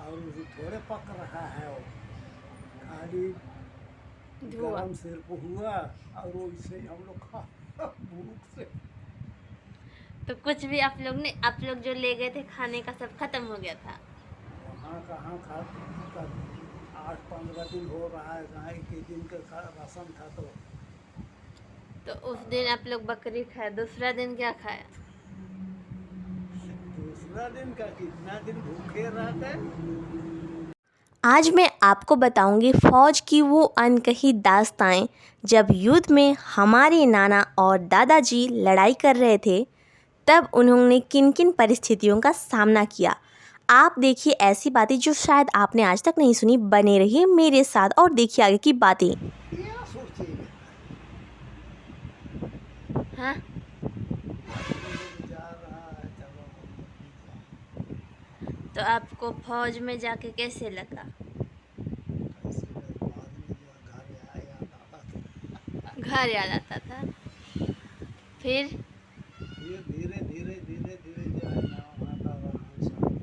और उसे थोड़े पक रहा है वो, खाली धुआं। गरम सिर्फ हुआ और वो इसे हम लोग खा भूख से। तो कुछ भी आप लोग जो ले गए थे खाने का सब खत्म हो गया था। वहाँ कहाँ खा कर 8-15 दिन हो रहा है, कहाँ एक ही दिन का राशन था। तो उस दिन आप लोग बकरी खाए, दूसरा दिन क्या खाया? दूसरा दिन का कितना दिन भूखे रहते। आज मैं आपको बताऊंगी फ़ौज की वो अनकही दास्ताएं, जब युद्ध में हमारे नाना और दादाजी लड़ाई कर रहे थे तब उन्होंने किन किन परिस्थितियों का सामना किया। आप देखिए ऐसी बातें जो शायद आपने आज तक नहीं सुनी। बने रहिए मेरे साथ और देखिए आगे की बातें। क्या सोचेंगे, हाँ, जा रहा है, चलो हम लोग भी जाएं। तो आपको फौज में जाके कैसे लगा? ऐसे बाद में जो घर आया आता था। घर याद आता था। फिर फिर धीरे धीरे धीरे धीरे जो है ना वहाँ का रहन सहन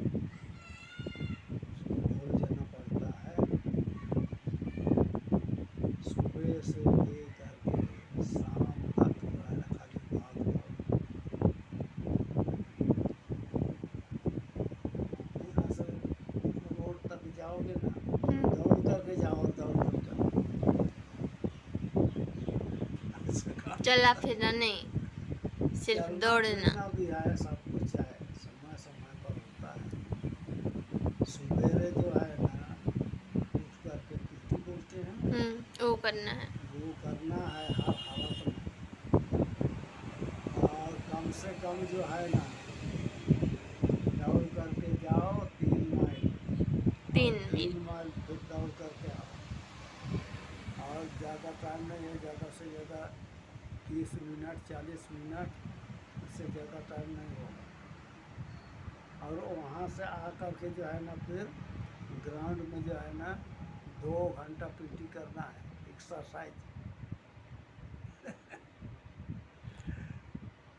भूल जाना पड़ता है। सुबह से लेकर के शाम तक जो है ना खाली भाग दौड़। यहाँ से रोड तक जाओगे ना, दौड़ करके जाओ, दौड़ कर चला फिरना नहीं, सिर्फ चलना दौड़ना। फिरना भी है, सब कुछ है, समय समय पर होता है। सवेरे जो है ना उठ करके कितनी बोलते हैं, वो करना है। वो करना है हर हालत में। और कम से कम जो है ना दौड़ करके जाओ 3 माइल, और 3 मील। 3 माइल फिर दौड़ करके आओ। और ज़्यादा टाइम नहीं है, ज़्यादा से ज़्यादा 30 मिनट 40 मिनट, इससे ज़्यादा टाइम नहीं होगा। और वहाँ से आ कर के जो है ना फिर ग्राउंड में जो है ना 2 घंटा पीटी करना है, एक्सरसाइज।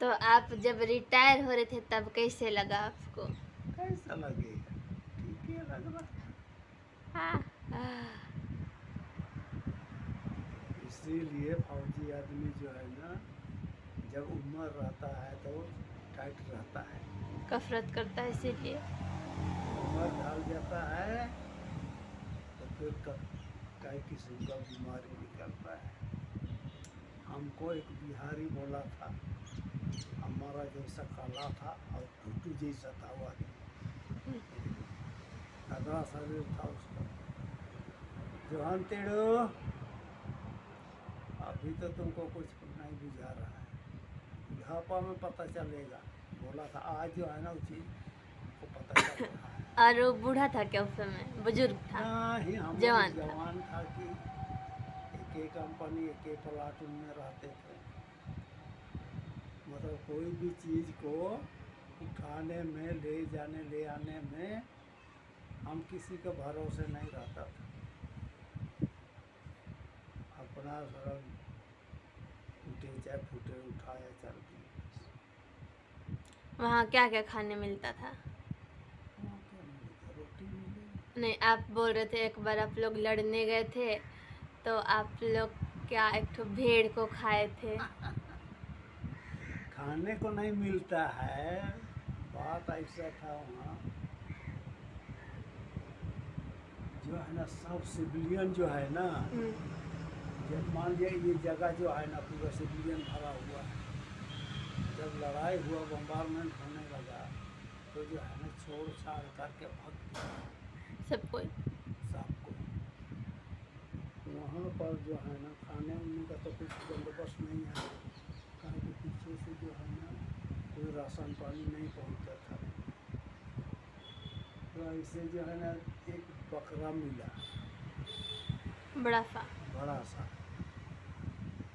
तो आप जब रिटायर हो रहे थे तब कैसे लगा आपको? कैसा लगेगा, ठीक ही लग रहा। हाँ। इसीलिए फौजी आदमी जो है ना जब उम्र रहता है तो टाइट रहता है, कसरत करता है इसीलिए। उम्र ढल जाता है तो फिर कई किस्म का बीमारी निकलता है। हमको एक बिहारी बोला था, हमारा जैसा काला था और भुट्टू जैसा था वो आदमी, तगड़ा शरीर था उसका। जोहन तेड़ो, अभी तो तुमको कुछ नहीं बुझा रहा है, बुढ़ापा में पता चलेगा। बोला था, आज जो है ना उस चीज़ को पता चल रहा है। और वो बूढ़ा था क्या उस समय? बुजुर्ग था? नहीं, हम जवान लोग था? जवान था कि एक एक कंपनी एक एक प्लाटून में रहते थे। मतलब कोई भी चीज़ को उठाने में, ले जाने ले आने में हम किसी के भरोसे नहीं रहता था। अपना सर टूटे चाहे फूटे उठाया चल दिए। वहाँ क्या क्या खाने मिलता था? वहाँ क्या मिलेगा, रोटी मिलेगी। नहीं, आप बोल रहे थे एक बार आप लोग लड़ने गए थे तो आप लोग क्या एक ठो भेड़ को खाए थे? खाने को नहीं मिलता है, बात ऐसा था वहाँ जो है ना सब सिविलियन जो है ना, जब मान लिया ये जगह जो है ना पूरा सिविलियन भरा हुआ है। जब लड़ाई हुआ, बम्बारमेंट होने लगा तो जो है ना छोड़ छाड़ करके भाग गया सब कोई? सबको। वहाँ पर जो है ना खाने उन्ने का तो कुछ बंदोबस्त नहीं है, कहीं के पीछे से जो है ना कोई राशन पानी नहीं पहुँचता था। तो ऐसे जो है ना एक बकरा मिला, बड़ा सा? बड़ा सा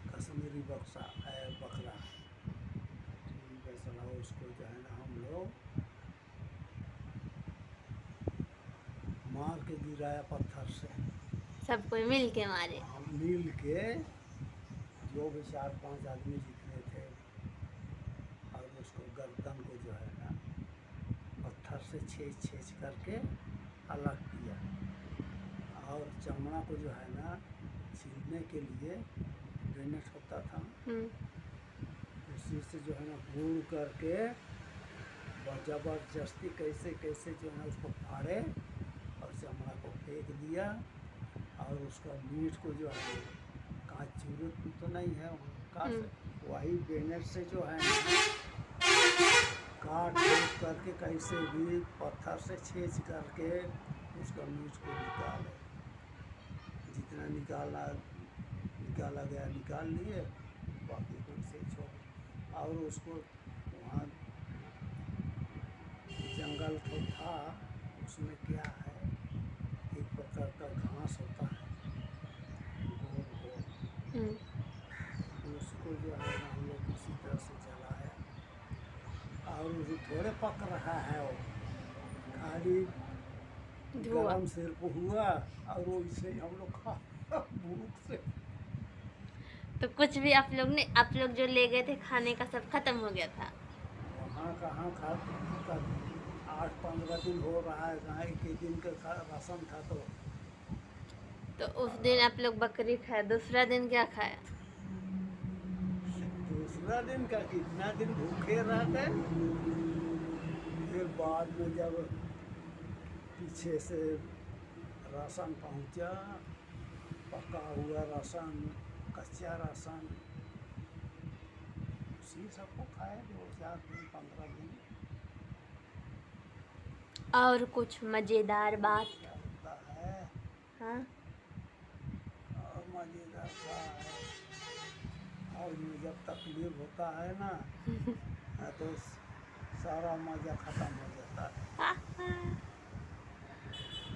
कश्मीरी बकरा। ठीक है, चला उसको जो है ना हम लोग मार के गिराया पत्थर से। सब कोई मिल के मारे? हम मिल के जो भी 4-5 आदमी जितने थे, और उसको गर्दन को जो है ना पत्थर से छेद छेद करके अलग किया और चमड़ा को जो है ना छीलने के लिए बेनेट होता था, उसी से जो है ना गुड़ करके जबरदस्ती कैसे कैसे जो है उसको फाड़े और चमड़ा को फेंक दिया और उसका मीट को जो है काट, जरूरत तो नहीं है काट, वही बेनेट से जो है ना काट करके कैसे भी पत्थर से छेद करके उसका मीट को निकाले, जितना निकाला गया निकाल लिए, बाकी को से छोड़। और उसको वहाँ जंगल तो था, उसमें क्या है एक प्रकार का घास होता है गोल गोल, उसको जो है ना हम लोग इसी तरह से जलाया और वो थोड़े पक रहा है, वो खाली गरम सिर्फ हुआ और वो इसे हम लोग खा भूख से। तो कुछ भी आप लोग जो ले गए थे खाने का सब खत्म हो गया था? वहाँ कहाँ खा 8-15 दिन हो रहा है, कहाँ एक दिन का राशन था। तो उस दिन आप लोग बकरी खाए, दूसरा दिन क्या खाया? दूसरा दिन का कितना दिन भूखे रहते, फिर बाद में जब पीछे से राशन पहुंचा, पका हुआ राशन, कच्चा राशन, उसी सबको खाए 2-4 दिन 15 दिन। और कुछ मज़ेदार बात? क्या होता है? हाँ, और मज़ेदार क्या है, और जब तकलीफ होता है ना तो सारा मज़ा ख़त्म हो जाता है,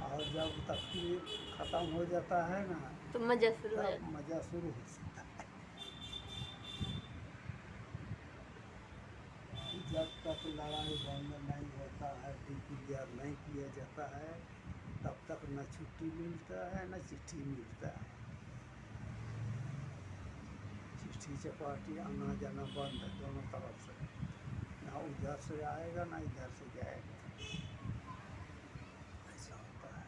और जब तकलीफ ख़त्म हो जाता है ना तो मज़ा शुरू हो तब जाता। मज़ा शुरू हो सकता है। जब तक लड़ाई बंद नहीं होता है, क्लियर नहीं किया जाता है, तब तक न छुट्टी मिलता है न चिट्ठी मिलता है। चिट्ठी चपाटी आना जाना बंद है दोनों तरफ से, ना उधर से आएगा ना इधर से जाएगा, ऐसा होता है।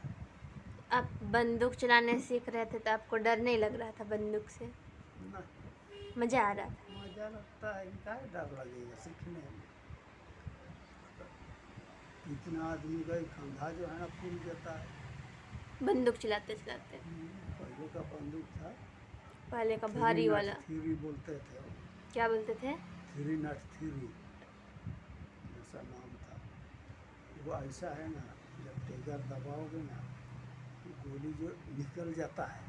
आप बंदूक चलाने सीख रहे थे तो आपको डर नहीं लग रहा था बंदूक से? ना मज़ा आ रहा था? मज़ा लगता है, क्या डर लगेगा सीखने में। इतना आदमी का कंधा जो है ना फूल जाता है बंदूक चलाते चलाते। पहले का बंदूक था, पहले का भारी वाला। थ्री बोलते थे, क्या बोलते थे? 303 ऐसा नाम था। वो ऐसा है ना, जब टेगर दबाओगे ना गोली जो निकल जाता है,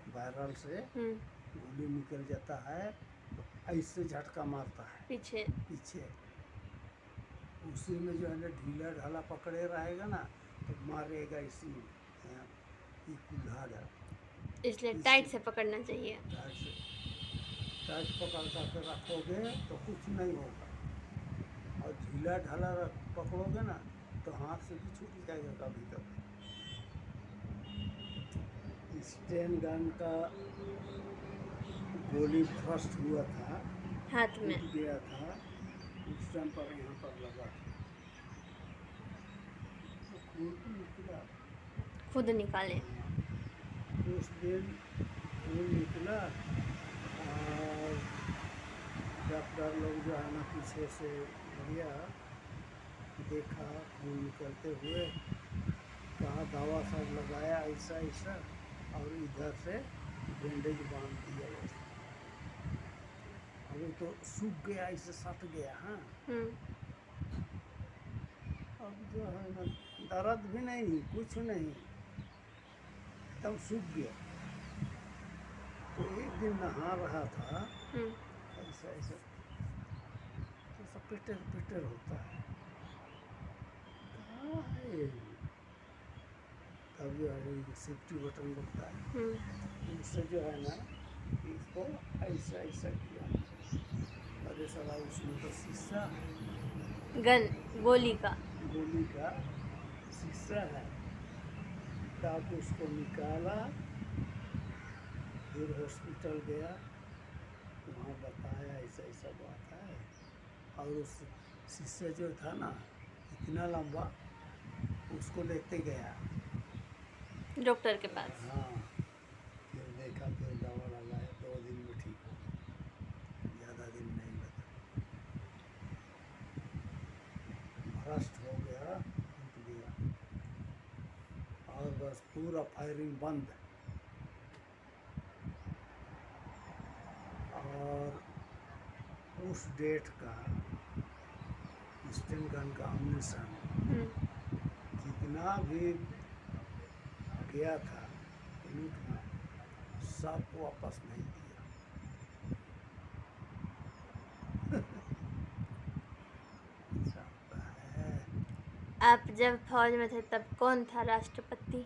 बैरल से गोली निकल जाता है तो ऐसे झटका मारता है पीछे पीछे, उसी में जो है ना ढीला ढाला पकड़े रहेगा ना तो मारेगा इसी में, ये कुल्हाड़ है, इसलिए टाइट से पकड़ना चाहिए। टाइट पकड़ कर रखोगे तो कुछ नहीं होगा, और ढीला ढाला पकड़ोगे ना तो हाथ से भी छूट जाएगा कभी कभी। स्टेन गन का गोली फर्स्ट हुआ था, हाथ में टूट गया था, उस टाइम पर यहाँ पर लगा था, तो खून निकला, खुद निकाले। उस दिन खून निकला और डॉक्टर लोग जो है ना पीछे से गया, देखा खून निकलते हुए, कहा दवा सब लगाया ऐसा ऐसा, और इधर से बैंडेज बांध दिया ऐसा, अभी तो सूख गया, ऐसे सट गया। हाँ, अब जो है ना दर्द भी नहीं, कुछ नहीं, एकदम सूख गया। तो एक दिन नहा रहा था, ऐसा ऐसा ऐसा पिटर पिटर होता है, कहाँ है ये? तब जो है सेफ्टी बटन लगता है, उससे जो है ना इसको ऐसा ऐसा किया, अरे साला उसमें तो शीशा, गोली का शीशा है। तब उसको निकाला, फिर हॉस्पिटल गया, वहाँ बताया ऐसा ऐसा बात है, और उस शीशा जो था ना इतना लंबा, उसको उसको लेते गया। डॉक्टर के पास। हाँ, फिर देखा, फिर दवा लगाया, 2 दिन में ठीक हो गया, ज़्यादा दिन नहीं लगा। भ्रष्ट हो गया, टूट गया, और बस पूरा फायरिंग बंद। और उस डेट का ईस्टर्न गन का अम्यूनिशन जितना भी गया था लूट में, सब वापस नहीं दिया। सब है। आप जब फौज में थे तब कौन था राष्ट्रपति?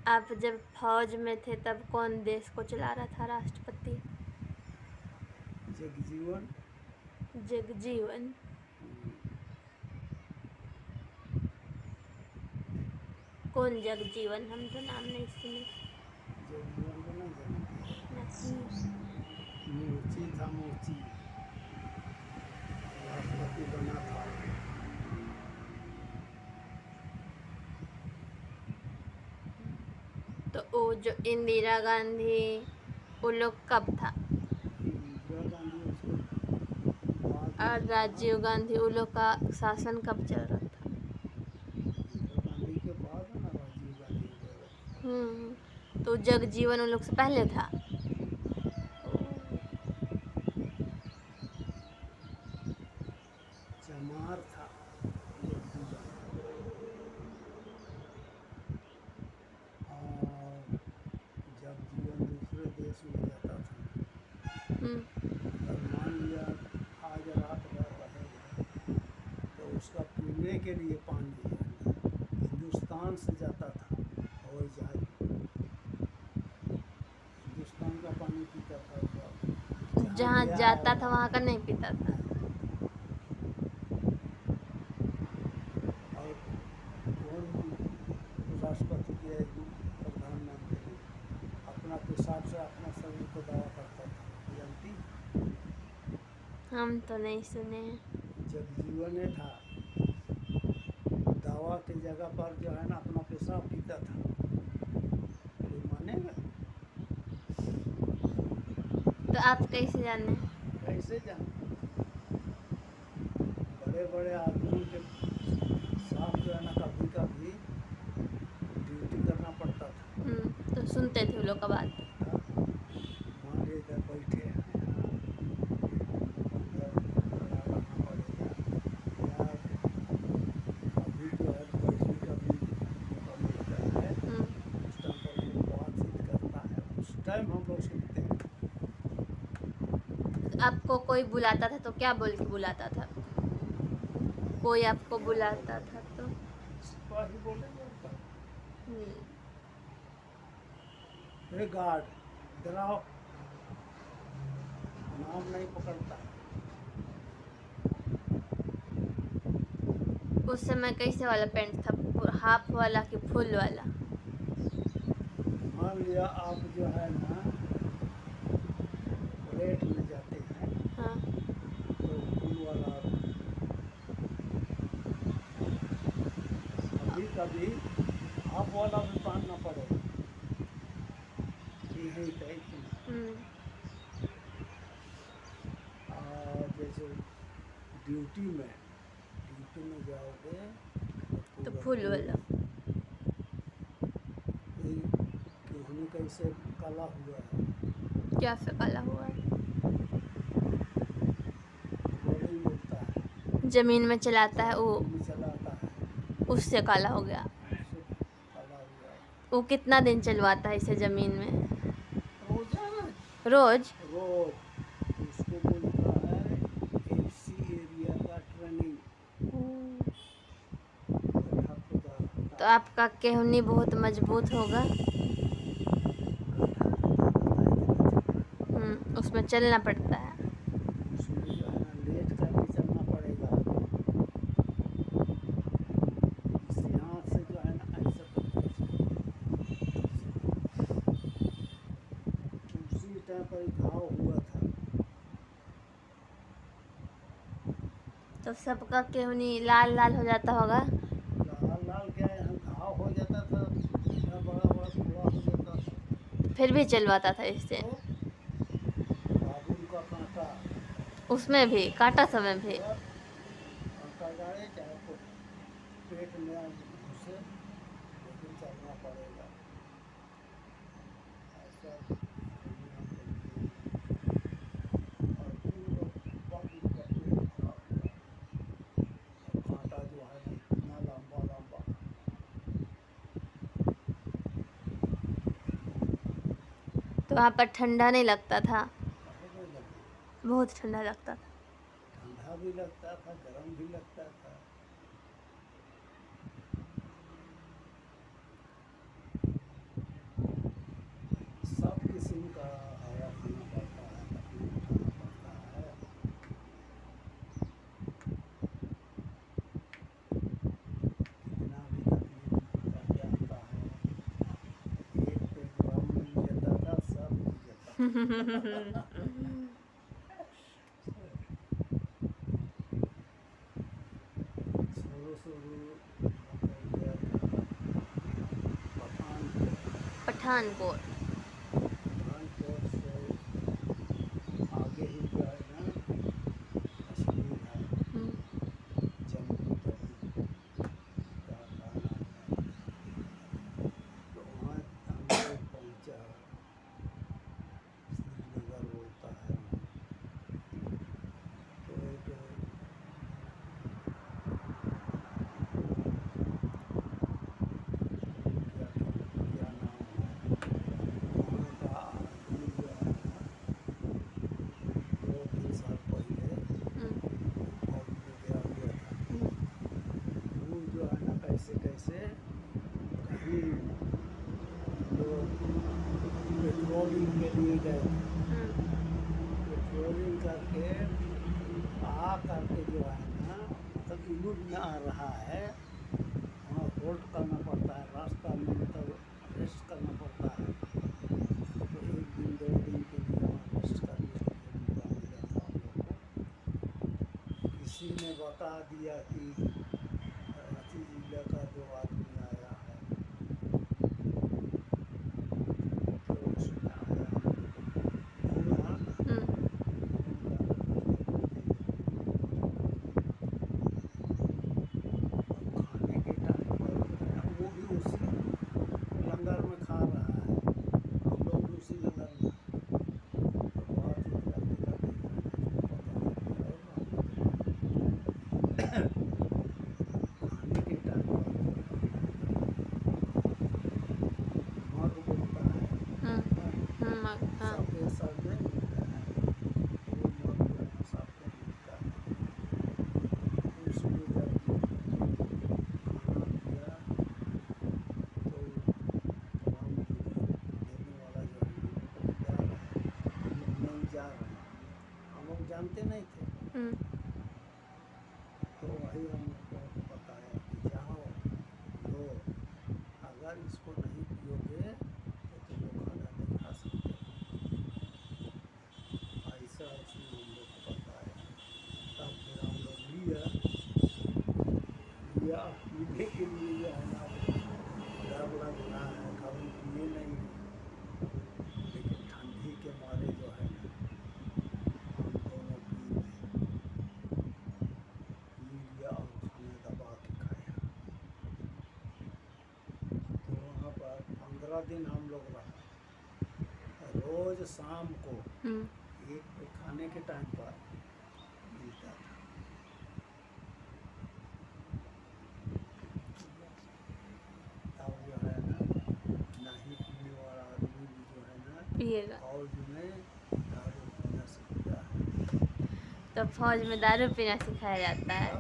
आप जब फौज में थे तब कौन देश को चला रहा था राष्ट्रपति? जगजीवन। जगजीवन। कौन जगजीवन? हम तो नाम नहीं सुने। जगजीवन को नहीं जानते? नहीं। मूर्ति था, मूर्ति राष्ट्रपति बना था। तो वो जो इंदिरा गांधी, वो लोग कब था? इंदिरा गांधी उसके बाद और राजीव गांधी, वो लोग का शासन कब चल रहा था? इंदिरा गांधी के बाद है ना राजीव गांधी वगैरह। तो जगजीवन उन लोग से पहले था। चमार था जगजीवन। और जगजीवन दूसरे देश में जाता था, अगर मान लिया आज रात भर रहेगा तो उसका पीने के लिए पानी हिंदुस्तान से जाता था, और जहाज हिंदुस्तान का पानी पीता था। जहाँ जाता था वहाँ का नहीं पीता था। और कौन राष्ट्रपति के प्रधानमंत्री अपना पेशाब से अपना शरीर को दवा करता था, जानती? हम तो नहीं सुने हैं। जगजीवन ने था, दवा की जगह पर जो है ना अपना पेशाब पीता था। कोई मानेगा? तो आप कैसे जाने? कैसे जाने? बड़े बड़े आदमियों के साथ जो है ना कभी कभी ड्यूटी करना पड़ता था। तो सुनते थे वो लोग का बात। मान लीजिए इधर बैठे हैं, अंदर खड़ा रहना पड़ेगा, या अभी जो है बैठने का भी मौका मिलता है, उस टाइम पर वो बातचीत करता है, उस टाइम हम लोग सुनते हैं। आपको कोई बुलाता था तो क्या बोल के बुलाता था? कोई आपको बुलाता था तो? सिपाही बोलेंगे ऊपर, हम्म, हे गार्ड इधर आओ, नाम नहीं पकड़ता। उस समय कैसे वाला पैंट था? हाफ वाला कि फुल वाला? मान लिया आप जो है ना परेड में जाते हैं हाँ। तो फुल वाला, कभी कभी हाफ वाला भी पहनना पड़ेगा। यही टाइप में। और जैसे ड्यूटी में जाओगे तो पूरा फुल वाला। गेहूं कैसे काला हुआ है, क्या से काला हुआ है? गोली मिलता है, जमीन में चलाता है वो, भी चलाता है, उससे काला हो गया। उससे काला हुआ है। वो कितना दिन चलवाता है इसे जमीन में? रोजाना रोज? रोज उसको बोलता है एफसी एरिया का ट्रेनिंग। गड्ढा खोदा रहता तो आपका केहूनी बहुत मजबूत होगा। उसमें चलना पड़ता है। उसमें जो है ना लेट करके चलना पड़ेगा। इस हाथ से जो है ना ऐसे उसी टाइम पर घाव हुआ था। तो सबका केहूनी लाल लाल हो जाता होगा। लाल था, इतना बड़ा बड़ा कुआ हो जाता था। फिर भी चलवाता था इससे। तो बाबुल का कांटा, उसमें भी कांटा समय भी। और कांटा गाड़े चाहे तो पेट में घुसे, लेकिन चलना पड़ेगा। ऐसा और फिर बाबुल का पेट खराब हुआ, और कांटा जो है ना इतना लंबा लंबा। तो वहाँ पर ठंडा नहीं लगता था? कहने लगे, बहुत ठंडा लगता था। ठंडा भी लगता था, गर्म भी लगता था। सब किस्म का हवा खाना पड़ता है, तकलीफ उठाना पड़ता है। कितना भी तकलीफ करके आता है, एक पे ड्रम मिल जाता था, सब मिल जाता था। शुरू शुरू हम लोग गया था पठानकोट। पठानकोट। पठानकोट से आगे ही जो है ना कश्मीर है, जम्मू तवी का गाना है। तो वहाँ हम लोग पहुँचा, श्रीनगर बोलता है वहाँ। तो एक क्या नाम है, वहाँ का आदमी जो है ना 2-3 साल पहले मौत में गया हुआ था। वो जो है ना कैसे कैसे कहीं लोग पेट्रोलिंग के लिए गए थे, पेट्रोलिंग करके आ करके जो है ना मतलब यूज में आ रहा है, वहाँ होल्ड करना पड़ता है, रास्ता में मतलब रेस्ट करना पड़ता है। तो 1 दिन 2 दिन के लिए वहाँ रेस्ट करने के लिए मौका मिला था हम लोग को। किसी ने बता दिया कि रांची जिले का जो आदमी आया है, तो उसमें आया पूरा खाने के टाइम पर जो है ना वो भी उसी लंगर में खा रहा है, हम लोग भी उसी लंगर में। तो बातचीत करते करते जो है ना इसको पता लग गया और खाने के टाइम पर जो है मग बोलता है, सबके सर में मिलता है, वो मग जो है ना सबको मिलता है। उसमें जब खाना दिया तो तमाम देने वाला जो है ना वो जा रहा है, हम लोग नहीं जा रहे हैं, हम लोग जानते नहीं थे। तो वही हम लोग को बताया कि जाओ लो, अगर इसको नहीं पियोगे तो तुम लोग खाना नहीं खा सकते। ऐसा उसने हम लोग को बताया। तब फिर हम लोग लिया पीने के लिए जो है ना डर लग रहा है, कभी पिए नहीं है, लेकिन ठंडी के मारे जो है ना हम दोनों पी लिया और खाना दबा के खाया। तो वहाँ पर 15 दिन हम लोग रहा, रोज शाम को एक पे खाने के टाइम पर मिलता था। तब जो है ना नहीं पीने वाला आदमी भी जो है ना पिएगा। फौज में दारू पीना सीखता है। तो फौज में दारू पीना सिखाया जाता है।